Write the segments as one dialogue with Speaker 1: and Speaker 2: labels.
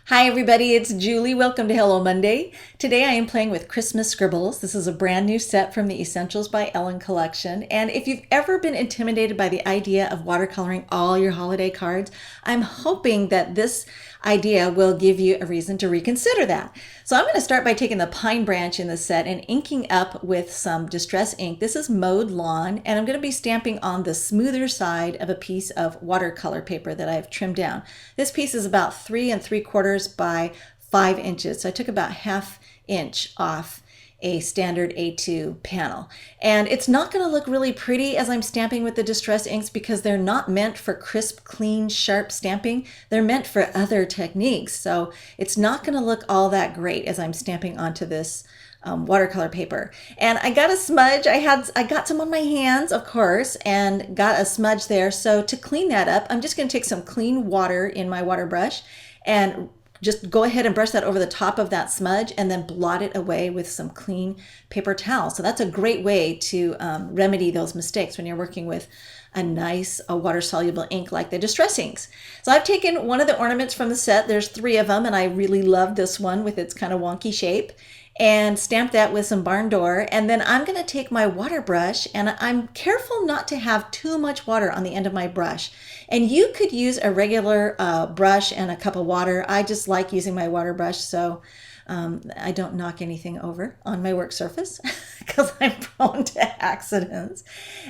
Speaker 1: Hi everybody, it's Julie. Welcome to Hello Monday. Today I am playing with Christmas Scribbles. This is a brand new set from the Essentials by Ellen collection. And if you've ever been intimidated by the idea of watercoloring all your holiday cards, I'm hoping that this idea will give you a reason to reconsider that. So I'm going to start by taking the pine branch in the set and inking up with some distress ink. This is Mowed Lawn, and I'm going to be stamping on the smoother side of a piece of watercolor paper that I've trimmed down. This piece is about 3 3/4 by 5 inches. So I took about ½ inch off a standard A2 panel. And it's not going to look really pretty as I'm stamping with the distress inks because they're not meant for crisp, clean, sharp stamping. They're meant for other techniques. So it's not going to look all that great as I'm stamping onto this watercolor paper. And I got a smudge. I got some on my hands, of course, and got a smudge there. So to clean that up, I'm just going to take some clean water in my water brush and just go ahead and brush that over the top of that smudge and then blot it away with some clean paper towel. So that's a great way to remedy those mistakes when you're working with a nice water-soluble ink like the distress inks. So I've taken one of the ornaments from the set. There's 3 of them, and I really love this one with its kind of wonky shape, and stamp that with some barn door. And then I'm going to take my water brush, and I'm careful not to have too much water on the end of my brush. And you could use a regular brush and a cup of water. I just like using my water brush so I don't knock anything over on my work surface because I'm prone to accidents.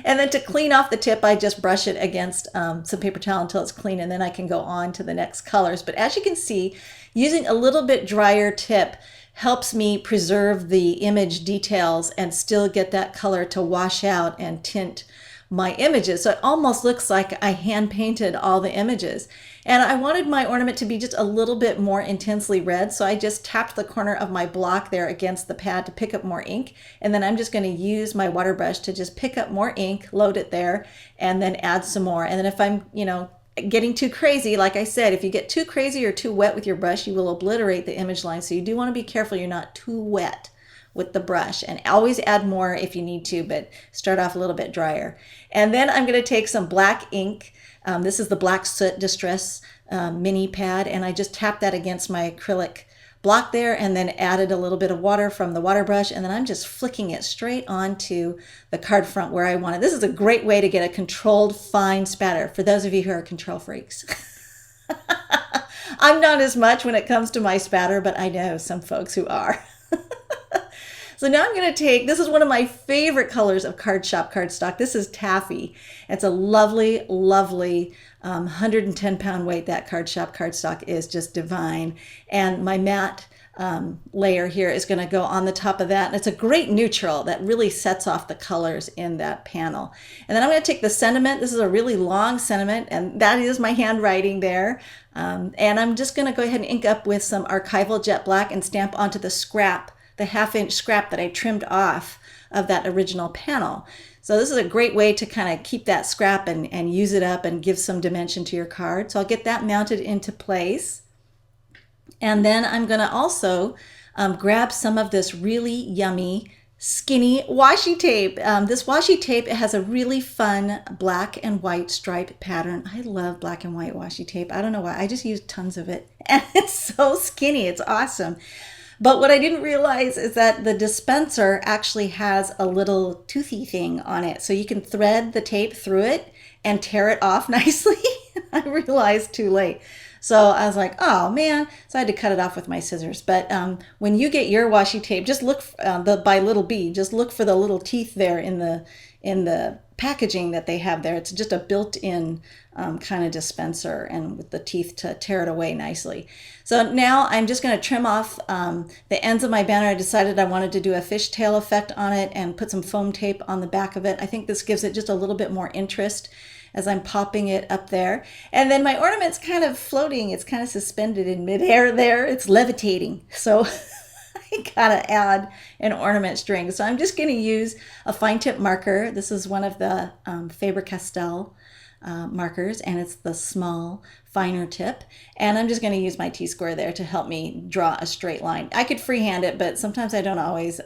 Speaker 1: And then to clean off the tip, I just brush it against some paper towel until it's clean, and then I can go on to the next colors. But as you can see, using a little bit drier tip helps me preserve the image details and still get that color to wash out and tint my images. So it almost looks like I hand painted all the images. And I wanted my ornament to be just a little bit more intensely red, so I just tapped the corner of my block there against the pad to pick up more ink. And then I'm just going to use my water brush to just pick up more ink, load it there, and then add some more. And then if I'm, getting too crazy, like I said, if you get too crazy or too wet with your brush, you will obliterate the image line. So you do want to be careful you're not too wet with the brush, and always add more if you need to, but start off a little bit drier. And then I'm going to take some black ink. This is the Black Soot Distress mini pad, and I just tapped that against my acrylic block there, and then added a little bit of water from the water brush, and then I'm just flicking it straight onto the card front where I want it. This is a great way to get a controlled fine spatter for those of you who are control freaks. I'm not as much when it comes to my spatter, but I know some folks who are. So now I'm going to take, this is one of my favorite colors of Card Shop cardstock. This is Taffy. It's a lovely, lovely 110-pound weight. That Card Shop cardstock is just divine. And my matte layer here is going to go on the top of that. And it's a great neutral that really sets off the colors in that panel. And then I'm going to take the sentiment. This is a really long sentiment, and that is my handwriting there. And I'm just going to go ahead and ink up with some archival jet black and stamp onto the scrap, the ½ inch scrap that I trimmed off of that original panel. So this is a great way to kind of keep that scrap and use it up and give some dimension to your card. So I'll get that mounted into place. And then I'm going to also grab some of this really yummy skinny washi tape. This washi tape, it has a really fun black and white stripe pattern. I love black and white washi tape. I don't know why. I just use tons of it. And it's so skinny. It's awesome. But what I didn't realize is that the dispenser actually has a little toothy thing on it. So you can thread the tape through it and tear it off nicely. I realized too late. So I was like, oh man. So I had to cut it off with my scissors. But when you get your washi tape, just look by Little Bee, just look for the little teeth there in the packaging that they have there. It's just a built-in kind of dispenser, and with the teeth to tear it away nicely. So now I'm just going to trim off the ends of my banner. I decided I wanted to do a fishtail effect on it and put some foam tape on the back of it. I think this gives it just a little bit more interest as I'm popping it up there. And then my ornament's kind of floating. It's kind of suspended in midair there. It's levitating. So I gotta add an ornament string. So I'm just going to use a fine tip marker. This is one of the Faber-Castell markers, and it's the small, finer tip. And I'm just going to use my T-square there to help me draw a straight line. I could freehand it, but sometimes I don't always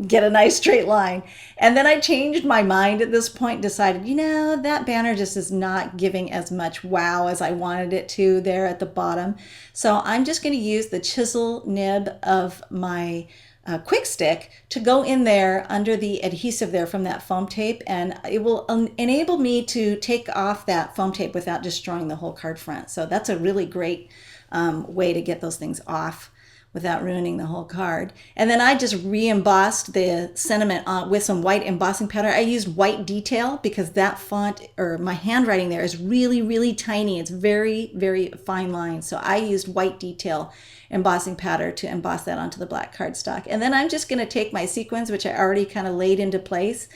Speaker 1: get a nice straight line. And then I changed my mind at this point, decided, that banner just is not giving as much wow as I wanted it to there at the bottom. So I'm just going to use the chisel nib of my quick stick to go in there under the adhesive there from that foam tape, and it will enable me to take off that foam tape without destroying the whole card front. So that's a really great way to get those things off without ruining the whole card. And then I just re-embossed the sentiment with some white embossing powder. I used white detail because that font, or my handwriting there, is really, really tiny. It's very, very fine lines. So I used white detail embossing powder to emboss that onto the black cardstock. And then I'm just going to take my sequins, which I already kind of laid into place,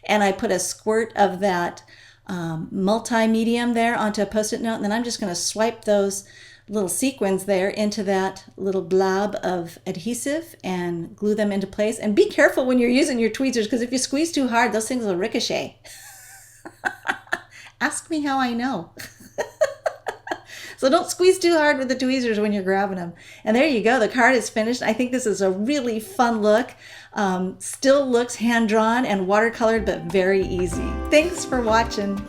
Speaker 1: and I put a squirt of that multi-medium there onto a Post-it note, and then I'm just going to swipe those little sequins there into that little blob of adhesive and glue them into place. And be careful when you're using your tweezers, because if you squeeze too hard, those things will ricochet. Ask me how I know. So don't squeeze too hard with the tweezers when you're grabbing them. And there you go. The card is finished. I think this is a really fun look. Still looks hand-drawn and watercolored, but very easy. Thanks for watching.